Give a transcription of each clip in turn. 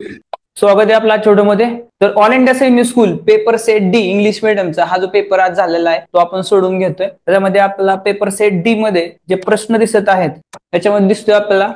स्वागत आहे आपला मध्ये. तर all India semi school paper set D English मिडियमचा हा जो पेपर आज झालेला आहे तो आपण सोडून घेतोय. त्याच्यामध्ये आपला पेपर सेट डी मध्ये जे प्रश्न दिसत आहेत त्याच्यामध्ये दिसतोय आपल्याला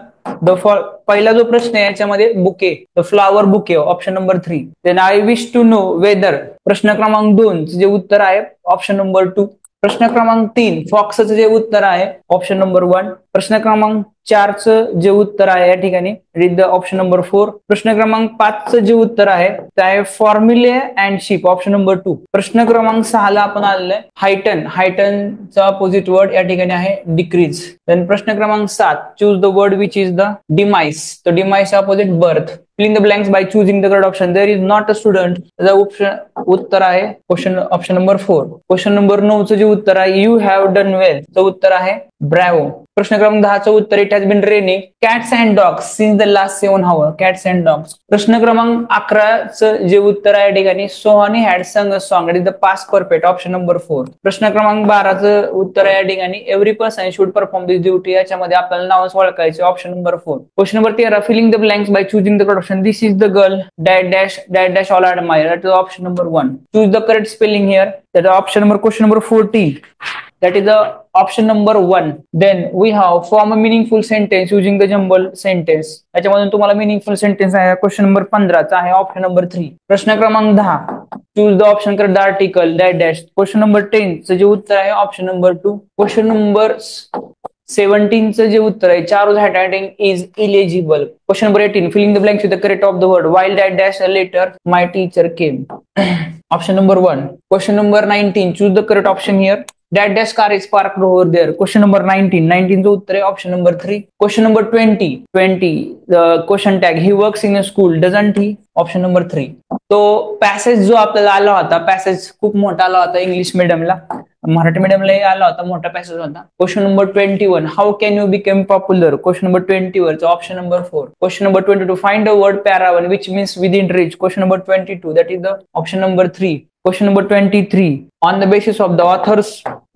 पहिला जो प्रश्न आहे याच्यामध्ये bouquet the flower bouquet option number 3. Then I wish to know whether प्रश्न क्रमांक 2 जे उत्तर आहे ऑप्शन नंबर 2. प्रश्न क्रमांक 3 फॉक्सचं जे उत्तर आहे ऑप्शन नंबर 1. प्रश्न क्रमांक 4चं जे उत्तर आहे या ठिकाणी रीड द ऑप्शन नंबर 4. प्रश्न क्रमांक 5चं जे उत्तर आहे ते आहे फॉर्म्युले अँड शिप ऑप्शन नंबर 2. प्रश्न क्रमांक 6ला आपण आलेलं आहे हायटनचा अपोजिट वर्ड या ठिकाणी आहे डिक्रीज. देन प्रश्न क्रमांक 7 choose the word which is the demise. तर demise opposite birth. Filling the blanks by choosing the correct option. There is not a student. त्याचं उत्तर आहे question option number 4. Question number 9चं जे उत्तर आहे यू हॅव डन वेल चं उत्तर आहे ब्रॅव्हो. प्रश्न क्रमांक 10चं उत्तर it has been raining cats and dogs since the last 7 hours. Cats and dogs. प्रश्न क्रमांक 11चं जे उत्तर आहे या ठिकाणी Sohani had sung a song. It is the past perfect option number 4. प्रश्न क्रमांक 12चं उत्तर आहे या ठिकाणी every person should perform this duty. याच्यामध्ये आपल्याला नावच ओळखायचे option number 4. Question number 13 filling the blanks by choosing the correct option. This is the girl dash dash dash all admire. That is option number 1. Choose the correct spelling here. That option number question number 14. That is the option number 1. Then we have form a meaningful sentence using the jumble sentence. याच्यामधून तुम्हाला meaningful sentence आहे question number 15 चा आहे option number 3. प्रश्न क्रमांक 10 choose the option correct the article dash dash. Question number 10 चं जे उत्तर आहे ऑप्शन नंबर 2. क्वेश्चन नंबर 17चं जे उत्तर आहे Charles handwriting is illegible. Question number 18 filling the blanks with the correct of the word while that dash later my teacher came. Option number 1. Question number 19 choose the correct option here. That dash car is parked over there. Question number 19. 19 चं उत्तर आहे option number 3. Question number 20. Question tag he works in a school doesn't he option number 3. तो passage जो आपल्याला आला होता passage खूप मोठा आला होता इंग्लिश मिडियमला. मराठी मिडियमला आला होता मोठा पॅसेज होता. Question number 21 how can you become popular. Question number 21 option number 4. Question number 22 find a word para one which means within reach. Question number 22 that is the option number 3. Question number 23. On the basis of the author's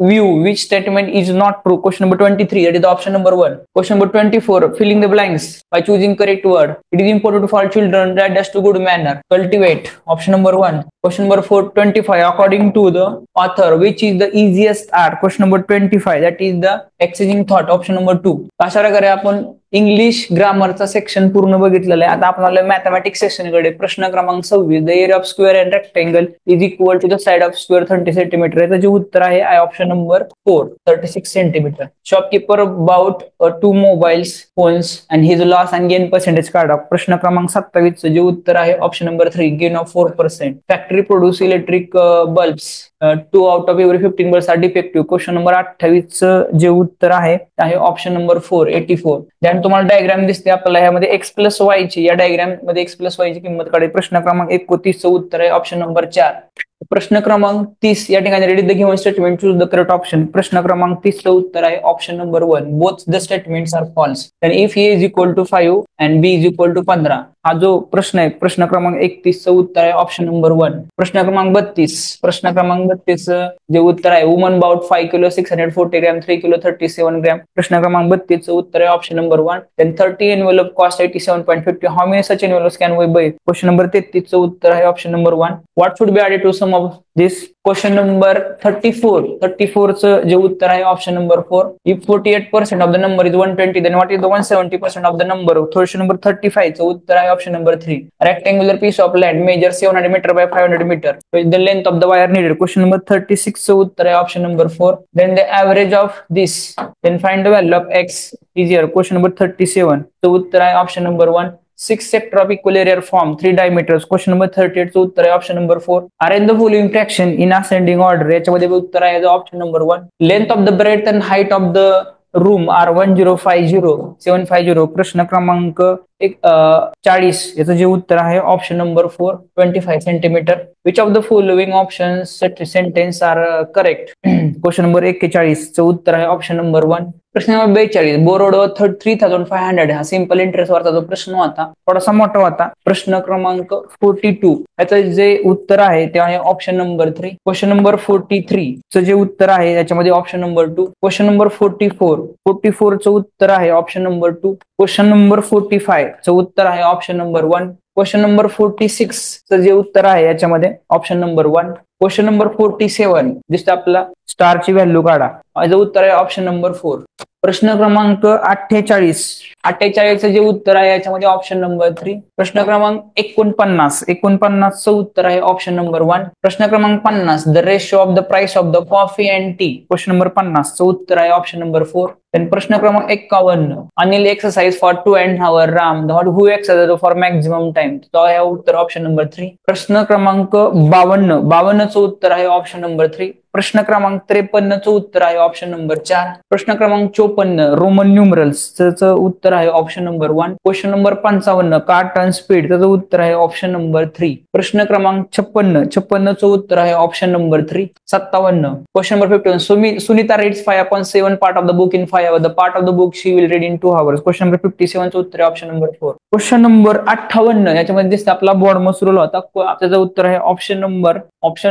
view, which statement is not true? Question number 23. That is the option number 1. Question number 24. Filling the blanks by choosing correct word. It is important for children that dash to good manner. Cultivate. Option number 1. Question number 25. According to the author, which is the easiest art? Question number 25. That is the exchanging thought. Option number 2. अशा प्रकारे आपण English ग्रामरचा section पूर्ण बघितलेला आहे. आता आपल्याला mathematics section कडे प्रश्न क्रमांक 26 the area of square and rectangle is equal to the side of square 30 centimetre. याचं जे उत्तर आहे option number 4 36 centimetre. Shopkeeper bought 2 mobiles phones and his loss and gain percentage काढा. प्रश्न क्रमांक 27 जे उत्तर आहे option number 3 gain of 4%. Factory produce electric bulbs 2 out of every 15 bulbs are defective. Question number 28 जे उत्तर आहे ऑप्शन नंबर 4 84. त्यानंतर तुम्हाला डायग्राम दिसते आपल्याला ह्यामध्ये एक्स प्लस वाय ची या डायग्राम मध्ये एक्स प्लस वाय ची किंमत काढे. प्रश्न क्रमांक 29 उपत्तर आहे ऑप्शन नंबर 4. प्रश्न क्रमांक 30 या ठिकाणी read the given statement choose the correct option. प्रश्न क्रमांक 30 चं उत्तर आहे option number 1 both the statements are false. Then if A is equal to 5 and B is equal to 15 हा जो प्रश्न आहे प्रश्न क्रमांक 31 चं उत्तर आहे ऑप्शन नंबर 1. प्रश्न क्रमांक 32 जे उत्तर आहे woman bought 5 kilo 640 gram 3 kilo 37 gram. प्रश्न क्रमांक 32 चं उत्तर आहे option number 1. Then 30 envelope cost 87.50 how many such envelopes can we buy. Question number 33 चं उत्तर आहे option number 1. What should be added to sum of this. Question number 34 चं जे उत्तर आहे option number 4. If 48% of the number is 120 then what is the 170% of the number. Question number 35 चं उत्तर आहे option number 3. Rectangular piece of land measure 700 metre by 500 metre. The length of the wire needed. Question number 36 चं उत्तर आहे option number 4. Then the average of this. Then find the value of X is here. Question number 37 चं उत्तर आहे option number 1. 6 sector of equal area form 3 diameters. Question number 38 चं उत्तर आहे option number 4. Arrange the following fraction in ascending order. याच्यामध्ये उत्तर आहे option number 1. Length of the breadth and height of the room are 750. प्रश्न क्रमांक 40 याचं जे उत्तर आहे option number 4 25 centimetre. Which of the following option sentence are correct. Question number 41 चं उत्तर आहे ऑप्शन नंबर 1. प्रश्न नंबर 42 बोरोड 3500 हा सिंपल इंटरेस्ट वरचा जो प्रश्न होता थोडासा मोठा होता. प्रश्न क्रमांक 42 याचं जे उत्तर आहे ते आहे ऑप्शन नंबर 3. क्वेश्चन नंबर 43 चं जे उत्तर आहे याच्यामध्ये ऑप्शन नंबर 2. क्वेश्चन नंबर 44 चं उत्तर आहे ऑप्शन नंबर 2. क्वेश्चन नंबर 45 चं उत्तर आहे ऑप्शन नंबर 1. क्वेश्चन नंबर 46 चं जे उत्तर आहे याच्यामध्ये ऑप्शन नंबर 1. क्वेश्चन नंबर 47 दिसतं आपला स्टारची व्हॅल्यू काढा, याचं उत्तर आहे ऑप्शन नंबर 4. प्रश्न क्रमांक 48 जे उत्तर आहे याच्यामध्ये ऑप्शन नंबर 3. प्रश्न क्रमांक 49 चं उत्तर आहे ऑप्शन नंबर 1. प्रश्न क्रमांक 50 the ratio of the price of the coffee and T, question number 50 चं उत्तर आहे ऑप्शन नंबर 4. प्रश्न क्रमांक 51 Anil exercise for 2.5 hours, Ram who exercise for maximum time, तो आहे उत्तर ऑप्शन नंबर 3. प्रश्न क्रमांक 52 चं उत्तर आहे ऑप्शन नंबर 3. प्रश्न क्रमांक 53 चं उत्तर आहे ऑप्शन नंबर 4. प्रश्न क्रमांक 54 रोमन न्यूमरल्स चं उत्तर आहे option number 1. Question number 55 car turn speed त्याचं उत्तर आहे ऑप्शन नंबर 3. प्रश्न क्रमांक 56 चं उत्तर आहे option number 3. 57 question number 51 Sunita reads 5.7 part of the book in 5 hours, the part of the book she will read in 2 hours. Question number 57 चं उत्तर आहे ऑप्शन नंबर 4. क्वेश्चन नंबर 58 याच्यामध्ये दिसतं आपला बॉर्ड मसरूल होता, त्याचं उत्तर आहे option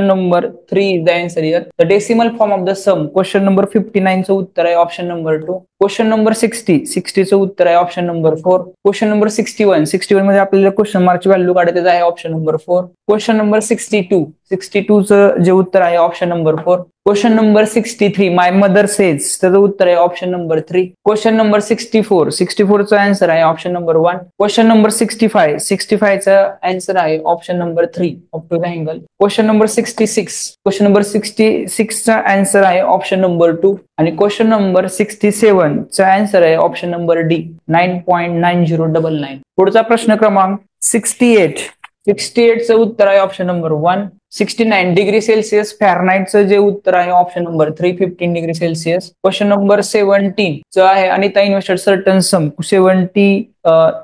number 3 the answer here. The decimal form of the sum, question number 59 चं उत्तर आहे ऑप्शन नंबर 2. क्वेश्चन नंबर 60 चं उत्तर आहे ऑप्शन नंबर 4. क्वेश्चन नंबर 61 मध्ये आपल्याला क्वेश्चन मार्कची व्हॅल्यू काढायचं आहे ऑप्शन नंबर 4. क्वेश्चन नंबर 62 चं जे उत्तर आहे ऑप्शन नंबर 4. क्वेश्चन नंबर 63 माय मदर सेज त्याचं उत्तर आहे ऑप्शन नंबर 3. क्वेश्चन नंबर 64 चा आन्सर आहे ऑप्शन नंबर 1. क्वेश्चन नंबर 65 चा आन्सर आहे option number 3 up to the angle. Question number 66 चा आन्सर आहे ऑप्शन नंबर 2 आणि क्वेश्चन नंबर 67 चा आन्सर आहे ऑप्शन नंबर डी 9.9099. पुढचा प्रश्न क्रमांक 68 चं उत्तर आहे ऑप्शन नंबर 1. 69 डिग्री सेल्सिअस फॅरनाईटचं जे उत्तर आहे option number 3 15 degree Celsius. Question number 17 चं आहे अनिता इन्व्हेस्टेड सर्टन सम 70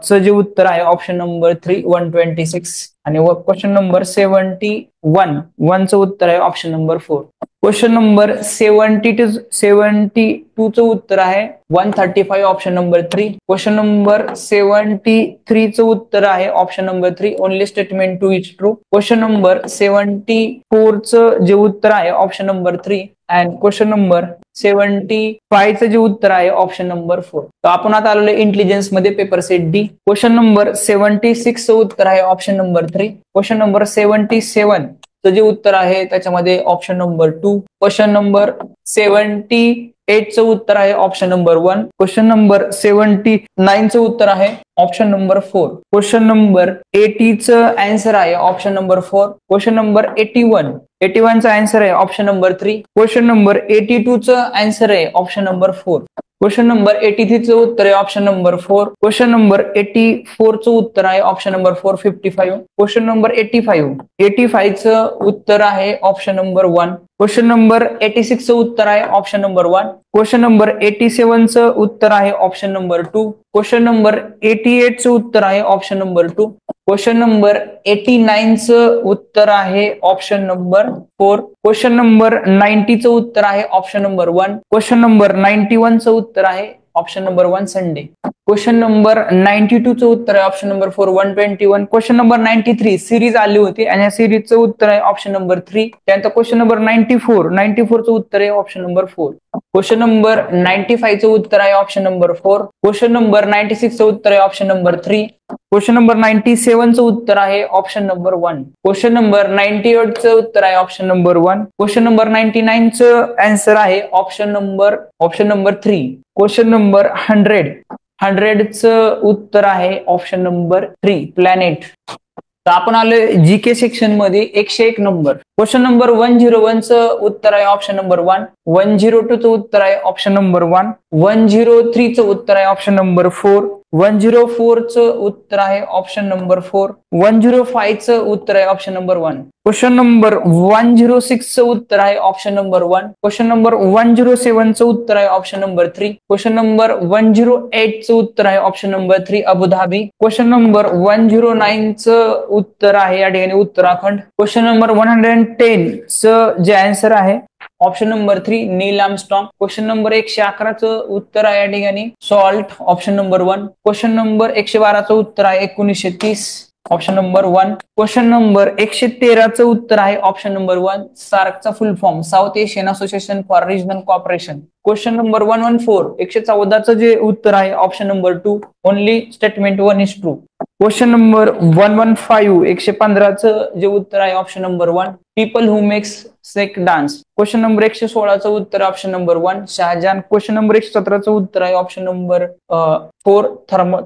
चं जे उत्तर आहे ऑप्शन नंबर 3 126 आणि क्वेश्चन नंबर 71 चं उत्तर आहे ऑप्शन नंबर 4. क्वेश्चन नंबर 72 चं उत्तर आहे 135 ऑप्शन नंबर 3. क्वेश्चन नंबर 73 चं उत्तर आहे option number 3 only statement 2 is true. Question number 74 चं जे उत्तर आहे option number 3 and question number 75 चं जे उत्तर आहे ऑप्शन नंबर 4. तर आपण आता आलेलो इंटेलिजन्स मध्ये paper set D. Question number 76 चं उत्तर आहे ऑप्शन नंबर 3. क्वेश्चन नंबर 77 चं जे उत्तर आहे त्याच्यामध्ये ऑप्शन नंबर 2. क्वेश्चन नंबर 78 चं उत्तर आहे ऑप्शन नंबर 1. क्वेश्चन नंबर 79 चं उत्तर आहे ऑप्शन नंबर 4. क्वेश्चन नंबर 80 चं आन्सर आहे ऑप्शन नंबर 4. क्वेश्चन नंबर 81 चा आन्सर आहे ऑप्शन नंबर 3. क्वेश्चन नंबर 82 चं आन्सर आहे ऑप्शन नंबर 4. क्वेश्चन नंबर 83 चं उत्तर आहे ऑप्शन नंबर 4. क्वेश्चन नंबर 84 चं उत्तर आहे ऑप्शन नंबर 4 55. क्वेश्चन नंबर 85 चं उत्तर आहे ऑप्शन नंबर 1. क्वेश्चन नंबर 86 चं उत्तर आहे ऑप्शन नंबर 1. क्वेश्चन नंबर 87 चं उत्तर आहे ऑप्शन नंबर 2. क्वेश्चन नंबर 88 चं उत्तर आहे ऑप्शन नंबर 2. क्वेश्चन नंबर 89 चं उत्तर आहे ऑप्शन नंबर 4. क्वेश्चन नंबर 90 चं उत्तर आहे ऑप्शन नंबर 1. क्वेश्चन नंबर 91 चं उत्तर आहे option number 1 Sunday. Question number 92 चं उत्तर आहे option number 4 121. Question number 93 series आली होती आणि या सिरीजचं उत्तर आहे ऑप्शन नंबर 3. त्यानंतर क्वेश्चन नंबर 94 चं उत्तर आहे ऑप्शन नंबर 4. क्वेश्चन नंबर 95 चं उत्तर आहे ऑप्शन नंबर 4. क्वेश्चन नंबर 96 चं उत्तर आहे ऑप्शन नंबर 3. क्वेश्चन नंबर 97 चं उत्तर आहे ऑप्शन नंबर 1. क्वेश्चन नंबर 98 चं उत्तर आहे ऑप्शन नंबर 1. क्वेश्चन नंबर 99 चं आन्सर आहे ऑप्शन नंबर 3. क्वेश्चन नंबर 100 चं उत्तर आहे ऑप्शन नंबर 3 प्लॅनेट. तर आपण आलोय जीके सेक्शन मध्ये 101 नंबर. क्वेश्चन नंबर 101 चं उत्तर आहे ऑप्शन नंबर 1. 102 चं उत्तर आहे ऑप्शन नंबर 1. 103 चं उत्तर आहे ऑप्शन नंबर 4. 104 चं उत्तर आहे ऑप्शन नंबर 4. 105 चं उत्तर आहे ऑप्शन नंबर 1. क्वेश्चन नंबर 106 चं उत्तर आहे ऑप्शन नंबर 1. क्वेश्चन नंबर 107 चं उत्तर आहे ऑप्शन नंबर 3. क्वेश्चन नंबर 108 चं उत्तर आहे option number 3 Abu Dhabi. Question number 109 चं उत्तर आहे या ठिकाणी उत्तराखंड. क्वेश्चन नंबर 110 चं जे आन्सर आहे option number 3 Neil Armstrong. Question number 111 चं उत्तर आहे या ठिकाणी salt option number 1. Question number 112 चं उत्तर आहे 1930. Option number 1. क्वेश्चन नंबर 113चं उत्तर आहे ऑप्शन नंबर 1. सार्कचा full form South Asian Association for Regional Corporation. Question number 114 114चं जे उत्तर आहे option number 2. Only statement 1 is true. Question number 115 115चं जे उत्तर आहे option number 1. People who makes sake dance. Question number 116चं उत्तर option number 1. Shahjahan. Question number 117चं उत्तर आहे option number 4.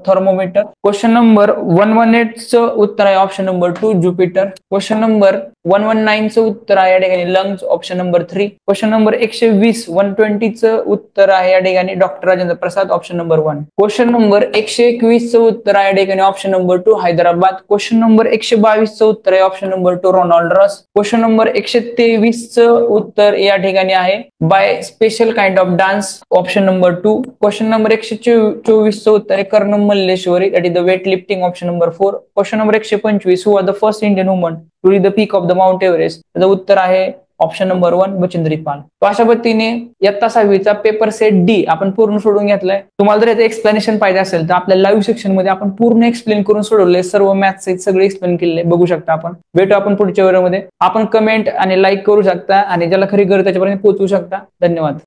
Thermometer. Question number 118चं उत्तर आहे option number 2. Jupiter. Question number 119चं उत्तर आहे या ठिकाणी lungs option number 3. Question number 120 120चं उत्तर आहे या ठिकाणी doctor Rajendra Prasad option number 1. Question number 121चं उत्तर आहे या ठिकाणी option number 2 Hyderabad. Question number 122चं उत्तर आहे option number 2 Ronald Ross. Question number 123चं उत्तर या ठिकाणी आहे by special kind of dance option number 2. Question number 124चं उत्तर आहे Karnam Malleswari that is the weight lifting option number 4. Question number 125 who are the first Indian woman to reach the peak of the Mount Everest. त्याचं उत्तर आहे option number 1 Bachendri Pal. तो अशा पद्धतीने इयत्ता 6वीचा पेपर सेट डी आपण पूर्ण सोडून घेतलाय. तुम्हाला जर याचं एक्सप्लेनेशन पाहिजे असेल तर आपल्या लाईव्ह सेक्शन मध्ये आपण पूर्ण एक्सप्लेन करून सोडवले. सर्व मॅथ्स सगळे एक्सप्लेन केले बघू शकता आपण. भेटू आपण पुढच्या व्हिडिओमध्ये. आपण कमेंट आणि लाईक करू शकता आणि ज्याला खरी गरज त्याच्यापर्यंत पोहोचवू शकता. धन्यवाद.